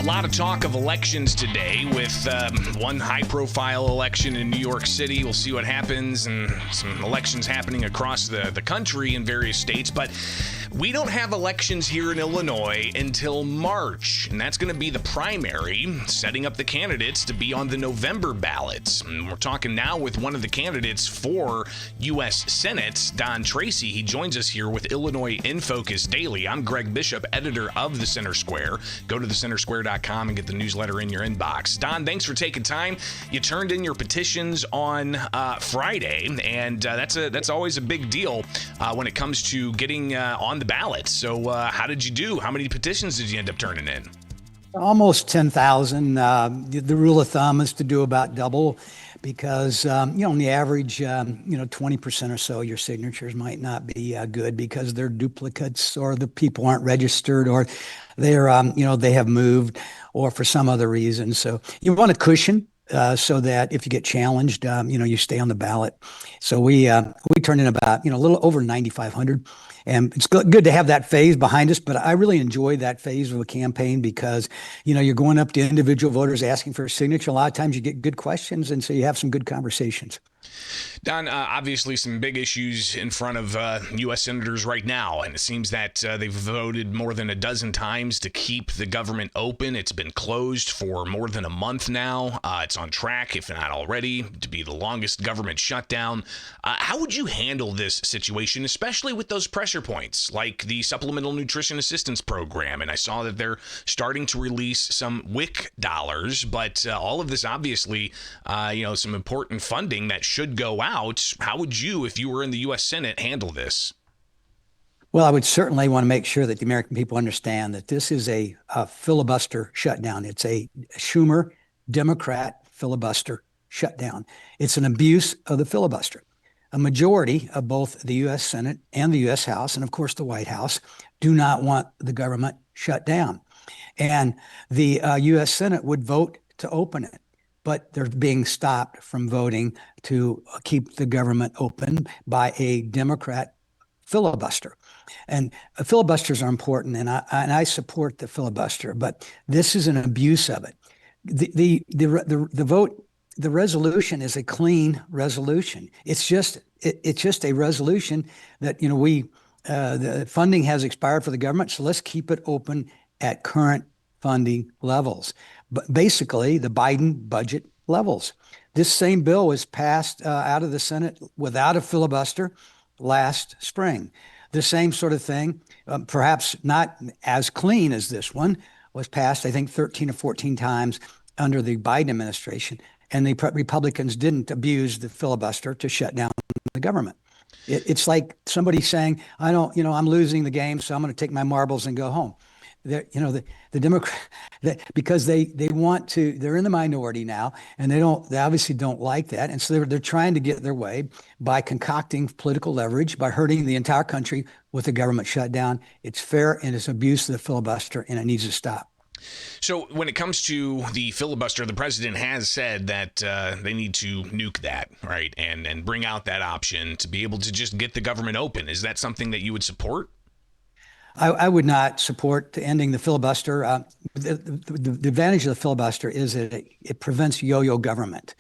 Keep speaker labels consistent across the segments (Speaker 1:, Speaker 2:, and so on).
Speaker 1: A lot of talk of elections today with one high-profile election in New York City. We'll see what happens, and some elections happening across the country in various states. But we don't have elections here in Illinois until March, and that's going to be the primary, setting up the candidates to be on the November ballots. And we're talking now with one of the candidates for U.S. Senate, Don Tracy. He joins us here with Illinois in Focus Daily. I'm Greg Bishop, editor of the Center Square. Go to thecentersquare.com and get the newsletter in your inbox. Don, thanks for taking time. You turned in your petitions on Friday, and that's always a big deal when it comes to getting on the ballot. So how did you do? How many petitions did you end up turning in?
Speaker 2: Almost 10,000. The rule of thumb is to do about double because, on the average, 20% or so your signatures might not be good because they're duplicates or the people aren't registered or they're, they have moved or for some other reason. So you want a cushion so that if you get challenged, you stay on the ballot. So we turned in about, a little over 9,500. And it's good to have that phase behind us, but I really enjoy that phase of a campaign because, you're going up to individual voters asking for a signature. A lot of times you get good questions, and so you have some good conversations.
Speaker 1: Don, obviously some big issues in front of U.S. senators right now, and it seems that they've voted more than a dozen times to keep the government open. It's been closed for more than a month now. It's on track, if not already, to be the longest government shutdown. How would you handle this situation, especially with those pressure points like the Supplemental Nutrition Assistance Program? And I saw that they're starting to release some WIC dollars, but all of this obviously, some important funding that should go out. How would you, if you were in the U.S. Senate, handle this?
Speaker 2: Well, I would certainly want to make sure that the American people understand that this is a filibuster shutdown. It's a Schumer Democrat filibuster shutdown. It's an abuse of the filibuster. A majority of both the U.S. Senate and the U.S. House, and of course the White House, do not want the government shut down. And the U.S. Senate would vote to open it, but they're being stopped from voting to keep the government open by a Democrat filibuster. And filibusters are important, and I support the filibuster, but this is an abuse of it. The vote, the resolution is a clean resolution. It's just a resolution that the funding has expired for the government, so let's keep it open at current funding levels. But basically, the Biden budget levels. This same bill was passed out of the Senate without a filibuster last spring. The same sort of thing, perhaps not as clean as this one, was passed, I think, 13 or 14 times under the Biden administration. And the Republicans didn't abuse the filibuster to shut down the government. It's like somebody saying, I'm losing the game, so I'm going to take my marbles and go home. The Democrat, because they want to, they're in the minority now, and they obviously don't like that, and so they're trying to get their way by concocting political leverage, by hurting the entire country with a government shutdown. It's fair and it's abuse of the filibuster, and it needs to stop.
Speaker 1: So when it comes to the filibuster, the president has said that they need to nuke that, right, and bring out that option to be able to just get the government open. Is that something that you would support?
Speaker 2: I would not support ending the filibuster. The advantage of the filibuster is that it prevents yo-yo government.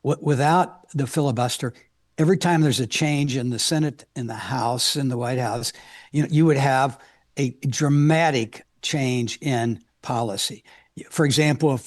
Speaker 2: Without the filibuster, every time there's a change in the Senate, in the House, in the White House, you would have a dramatic change in policy. For example,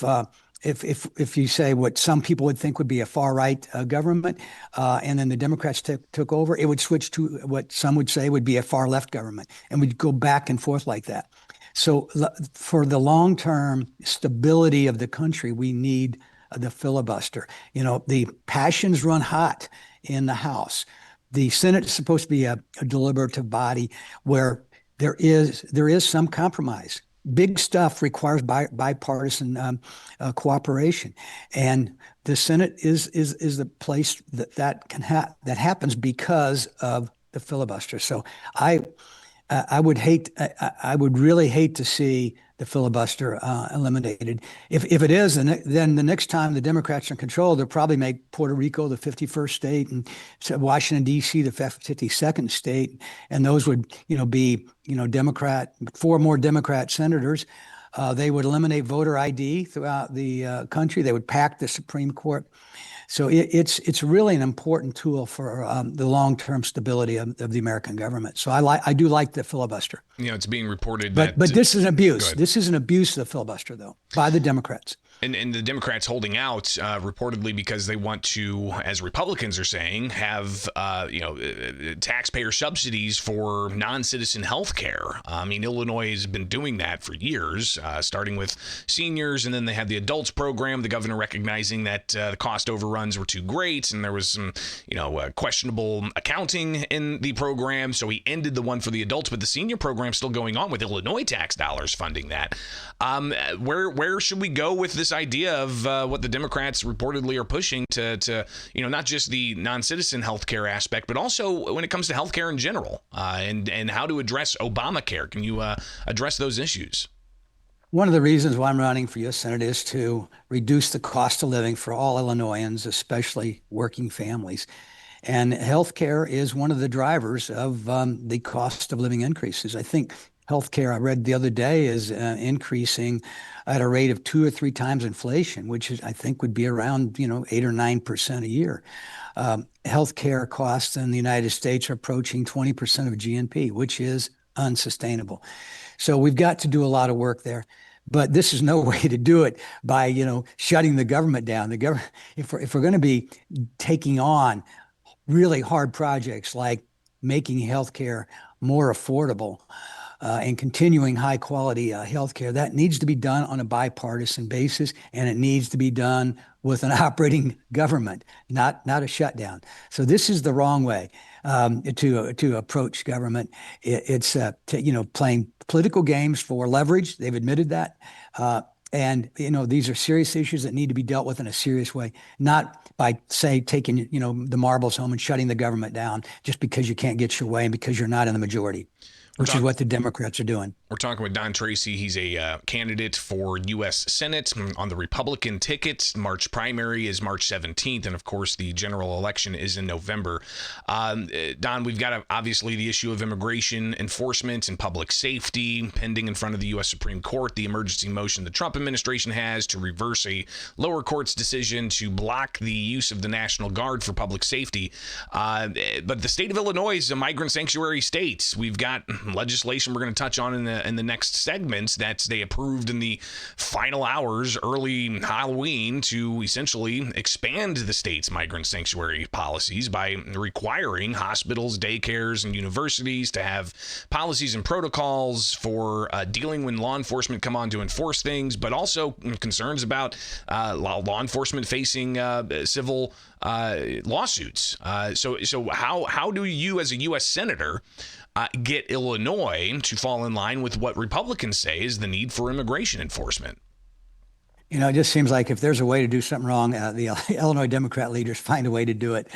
Speaker 2: if you say what some people would think would be a far-right government, and then the Democrats took over, it would switch to what some would say would be a far-left government, and we'd go back and forth like that. So for the long-term stability of the country, we need the filibuster. The passions run hot in the House. The Senate is supposed to be a deliberative body where there is some compromise. Big stuff requires bipartisan cooperation, and the Senate is the place that happens because of the filibuster. So I would really hate to see the filibuster eliminated. If it is, then the next time the Democrats are in control, they'll probably make Puerto Rico the 51st state and Washington, D.C. the 52nd state. And those would, be, Democrat, 4 more Democrat senators. They would eliminate voter ID throughout the country. They would pack the Supreme Court. So it's really an important tool for the long-term stability of the American government. So I do like the filibuster.
Speaker 1: It's being reported
Speaker 2: But this is an abuse.
Speaker 1: Good.
Speaker 2: This is an abuse of the filibuster, though, by the Democrats.
Speaker 1: And the Democrats holding out reportedly because they want to, as Republicans are saying, have taxpayer subsidies for non-citizen health care. I mean, Illinois has been doing that for years, starting with seniors, and then they had the adults program. The governor recognizing that the cost overruns were too great, and there was some questionable accounting in the program, so he ended the one for the adults. But the senior program still going on with Illinois tax dollars funding that. Where should we go with this idea of what the Democrats reportedly are pushing to not just the non-citizen healthcare aspect, but also when it comes to healthcare in general, and how to address Obamacare? Can you address those issues?
Speaker 2: One of the reasons why I'm running for U.S. Senate is to reduce the cost of living for all Illinoisans, especially working families. And healthcare is one of the drivers of the cost of living increases. I think healthcare, I read the other day, is increasing at a rate of 2 or 3 times inflation, which I think would be around 8 or 9% a year. Healthcare costs in the United States are approaching 20% of GNP, which is unsustainable. So we've got to do a lot of work there. But this is no way to do it by shutting the government down. The government, if we're going to be taking on really hard projects like making healthcare more affordable, and continuing high quality healthcare, that needs to be done on a bipartisan basis, and it needs to be done with an operating government, not a shutdown. So this is the wrong way to approach government. It's playing political games for leverage. They've admitted that. And these are serious issues that need to be dealt with in a serious way, not by, say, taking the marbles home and shutting the government down just because you can't get your way and because you're not in the majority, which is what the Democrats are doing.
Speaker 1: We're talking with Don Tracy. He's a candidate for U.S. Senate on the Republican ticket. March primary is March 17th, and of course the general election is in November. Don, we've got obviously the issue of immigration enforcement and public safety pending in front of the U.S. Supreme Court. The emergency motion the Trump administration has to reverse a lower court's decision to block the use of the National Guard for public safety. But the state of Illinois is a migrant sanctuary state. We've got legislation we're going to touch on in the next segments that they approved in the final hours early Halloween to essentially expand the state's migrant sanctuary policies by requiring hospitals, daycares, and universities to have policies and protocols for dealing when law enforcement come on to enforce things, but also concerns about law enforcement facing civil lawsuits. So how do you, as a U.S. Senator, get Illinois to fall in line with what Republicans say is the need for immigration enforcement?
Speaker 2: It just seems like if there's a way to do something wrong, the Illinois Democrat leaders find a way to do it.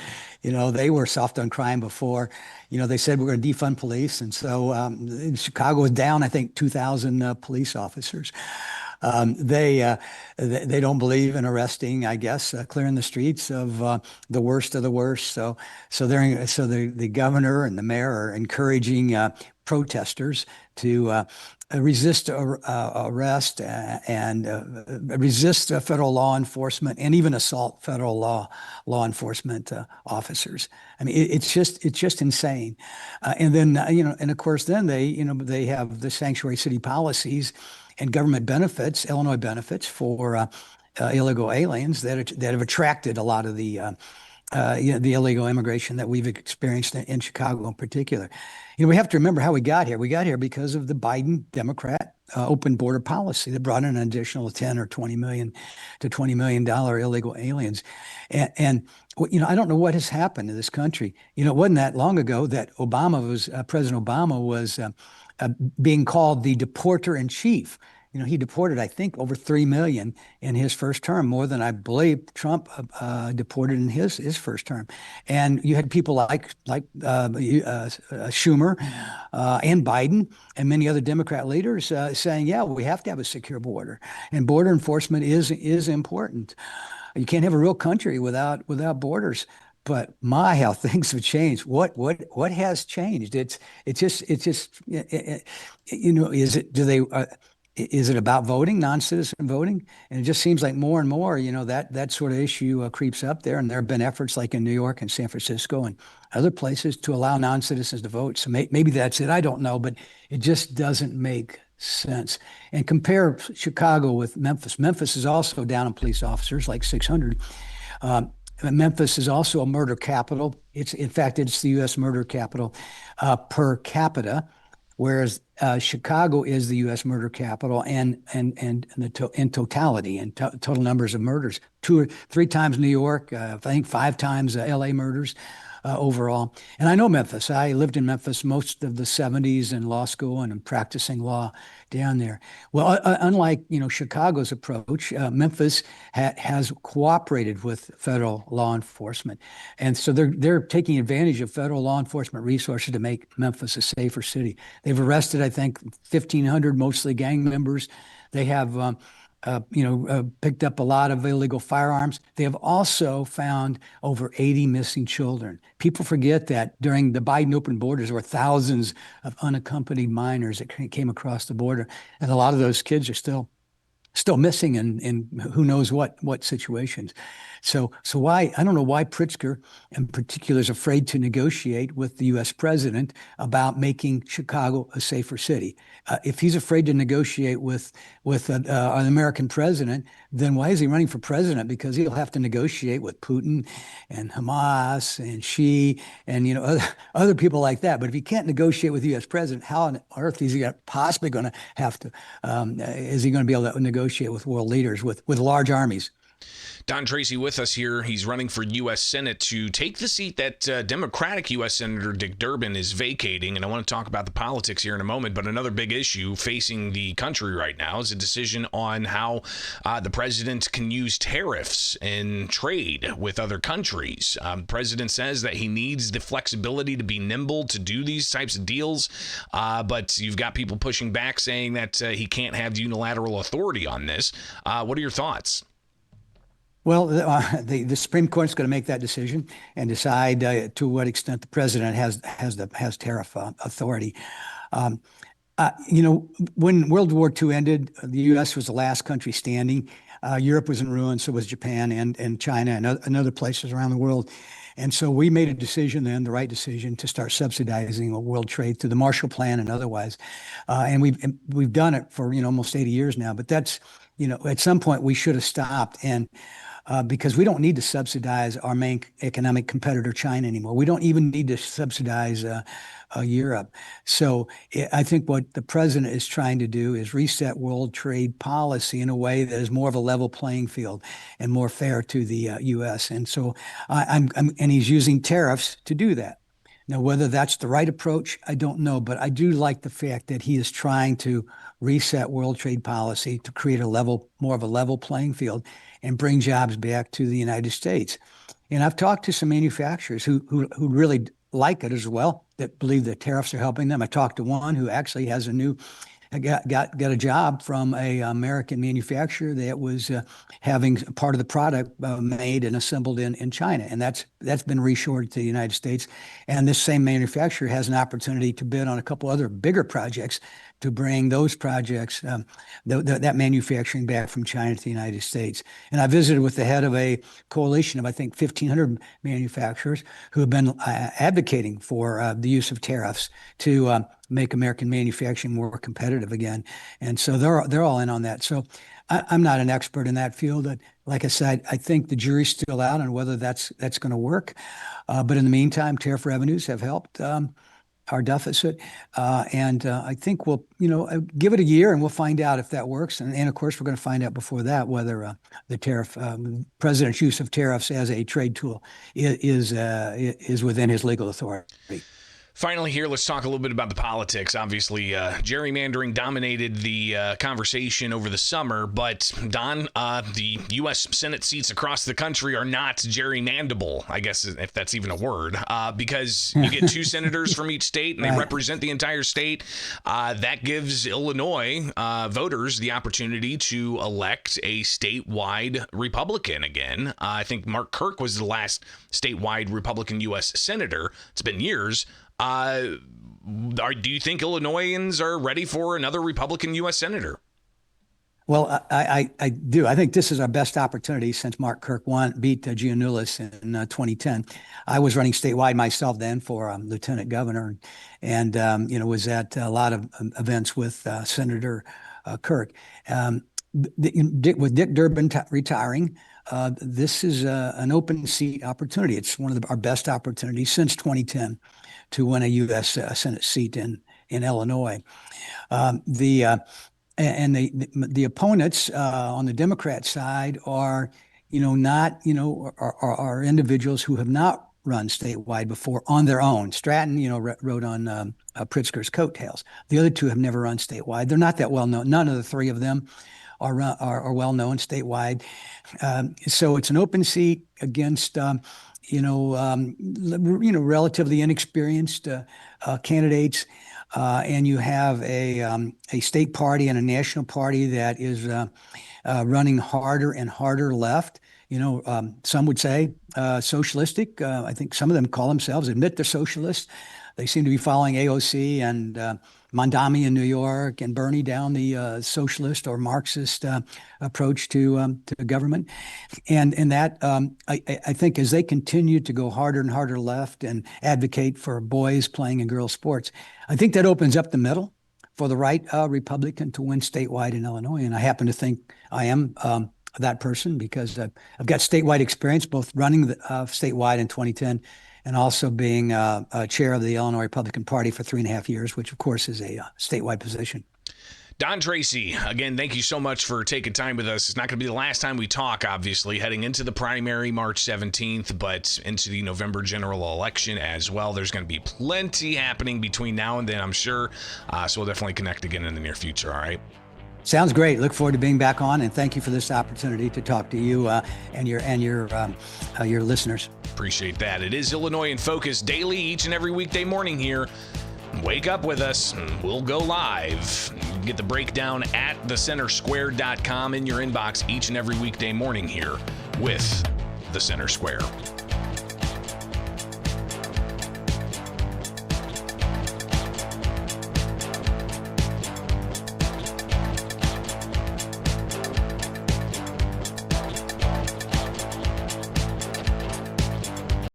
Speaker 2: They were soft on crime before. They said we're going to defund police. And so Chicago was down, I think, 2,000 police officers. They don't believe in arresting, I guess, clearing the streets of the worst of the worst. So the governor and the mayor are encouraging protesters to resist arrest and resist federal law enforcement and even assault federal law enforcement officers. I mean, it's just insane. And then and of course, then they have the sanctuary city policies and government benefits, Illinois benefits for illegal aliens that have attracted a lot of the illegal immigration that we've experienced in Chicago in particular. We have to remember how we got here. We got here because of the Biden Democrat open border policy that brought in an additional 10 or 20 million to $20 million illegal aliens. And I don't know what has happened to this country. It wasn't that long ago that President Obama was being called the deporter in chief. He deported, I think, over 3 million in his first term, more than I believe Trump deported in his first term. And you had people like Schumer and Biden and many other Democrat leaders saying, yeah, we have to have a secure border, and border enforcement is important. You can't have a real country without borders. But how things have changed. What has changed? It's just is it? Do they? Is it about voting, non-citizen voting? And it just seems like more and more, that sort of issue creeps up there. And there have been efforts like in New York and San Francisco and other places to allow non-citizens to vote. So maybe that's it. I don't know, but it just doesn't make sense. And compare Chicago with Memphis. Memphis is also down on police officers, like 600. Memphis is also a murder capital. In fact, it's the U.S. murder capital per capita, whereas Chicago is the U.S. murder capital in totality and total numbers of murders. 2 or 3 times New York, I think 5 times L.A. murders overall. And I know Memphis. I lived in Memphis most of the 70s in law school, and I'm practicing law down there. Well, unlike Chicago's approach, Memphis has cooperated with federal law enforcement, and so they're taking advantage of federal law enforcement resources to make Memphis a safer city. They've arrested, I think, 1,500 mostly gang members. They have picked up a lot of illegal firearms. They have also found over 80 missing children. People forget that during the Biden open borders, there were thousands of unaccompanied minors that came across the border, and a lot of those kids are still missing in who knows what situations. So why, I don't know why Pritzker in particular is afraid to negotiate with the U.S. president about making Chicago a safer city. If he's afraid to negotiate with an American president, then why is he running for president? Because he'll have to negotiate with Putin and Hamas and Xi and other people like that. But if he can't negotiate with the U.S. president, how on earth is he possibly going to have to? Is he going to be able to negotiate with world leaders with large armies?
Speaker 1: Don Tracy with us here. He's running for U.S. Senate to take the seat that Democratic U.S. Senator Dick Durbin is vacating. And I want to talk about the politics here in a moment. But another big issue facing the country right now is a decision on how the president can use tariffs in trade with other countries. The president says that he needs the flexibility to be nimble to do these types of deals. But you've got people pushing back saying that he can't have unilateral authority on this. What are your thoughts?
Speaker 2: Well, the Supreme Court is going to make that decision and decide to what extent the president has tariff authority. When World War II ended, the U.S. was the last country standing. Europe was in ruins, so was Japan and China and other places around the world. And so we made a decision then, the right decision, to start subsidizing world trade through the Marshall Plan and otherwise. And we've done it for almost 80 years now. But that's at some point we should have stopped because we don't need to subsidize our main economic competitor, China, anymore. We don't even need to subsidize Europe. So I think what the president is trying to do is reset world trade policy in a way that is more of a level playing field and more fair to the U.S. And so and he's using tariffs to do that. Now, whether that's the right approach, I don't know, but I do like the fact that he is trying to reset world trade policy to create more of a level playing field and bring jobs back to the United States. And I've talked to some manufacturers who really like it as well, that believe that tariffs are helping them. I talked to one who actually has got a job from a American manufacturer that was having part of the product made and assembled in China, and that's been reshored to the United States. And this same manufacturer has an opportunity to bid on a couple other bigger projects to bring those projects, that manufacturing back from China to the United States. And I visited with the head of a coalition of, I think, 1,500 manufacturers who have been advocating for the use of tariffs to make American manufacturing more competitive again. And so they're all in on that. So I'm not an expert in that field. Like I said, I think the jury's still out on whether that's going to work. But in the meantime, tariff revenues have helped our deficit. And I think we'll, give it a year and we'll find out if that works. And of course, we're going to find out before that whether the president's use of tariffs as a trade tool is within his legal authority.
Speaker 1: Finally here, let's talk a little bit about the politics. Obviously, gerrymandering dominated the conversation over the summer, but Don, the U.S. Senate seats across the country are not gerrymandable, I guess, if that's even a word, because you get 2 senators from each state and they represent the entire state. That gives Illinois voters the opportunity to elect a statewide Republican again. I think Mark Kirk was the last statewide Republican U.S. senator. It's been years. Do you think Illinoisans are ready for another Republican U.S. senator?
Speaker 2: Well, I do. I think this is our best opportunity since Mark Kirk beat Giannoulis in 2010. I was running statewide myself then for lieutenant governor, and was at a lot of events with Senator Kirk. With Dick Durbin retiring, this is an open seat opportunity. It's one of our best opportunities since 2010 to win a U.S. Senate seat in Illinois. The and the opponents on the Democrat side are, not, are individuals who have not run statewide before on their own. Stratton, rode on Pritzker's coattails. The other two have never run statewide. They're not that well known. None of the three of them are well known statewide. So it's an open seat against, relatively inexperienced candidates. And you have a state party and a national party that is running harder and harder left. Some would say socialistic. I think some of them admit they're socialists. They seem to be following AOC and Mondami in New York and Bernie down the socialist or Marxist approach to government. And that, I think, as they continue to go harder and harder left and advocate for boys playing in girls' sports, I think that opens up the middle for the right Republican to win statewide in Illinois. And I happen to think I am that person because I've got statewide experience, both running statewide in 2010 and also being chair of the Illinois Republican Party for 3.5 years, which, of course, is a statewide position.
Speaker 1: Don Tracy, again, thank you so much for taking time with us. It's not going to be the last time we talk, obviously, heading into the primary March 17th, but into the November general election as well. There's going to be plenty happening between now and then, I'm sure. So we'll definitely connect again in the near future, all right?
Speaker 2: Sounds great. Look forward to being back on, and thank you for this opportunity to talk to you and your listeners.
Speaker 1: Appreciate that. It is Illinois in Focus daily, each and every weekday morning here. Wake up with us, and we'll go live. You can get the breakdown at thecentersquare.com in your inbox each and every weekday morning here with The Center Square.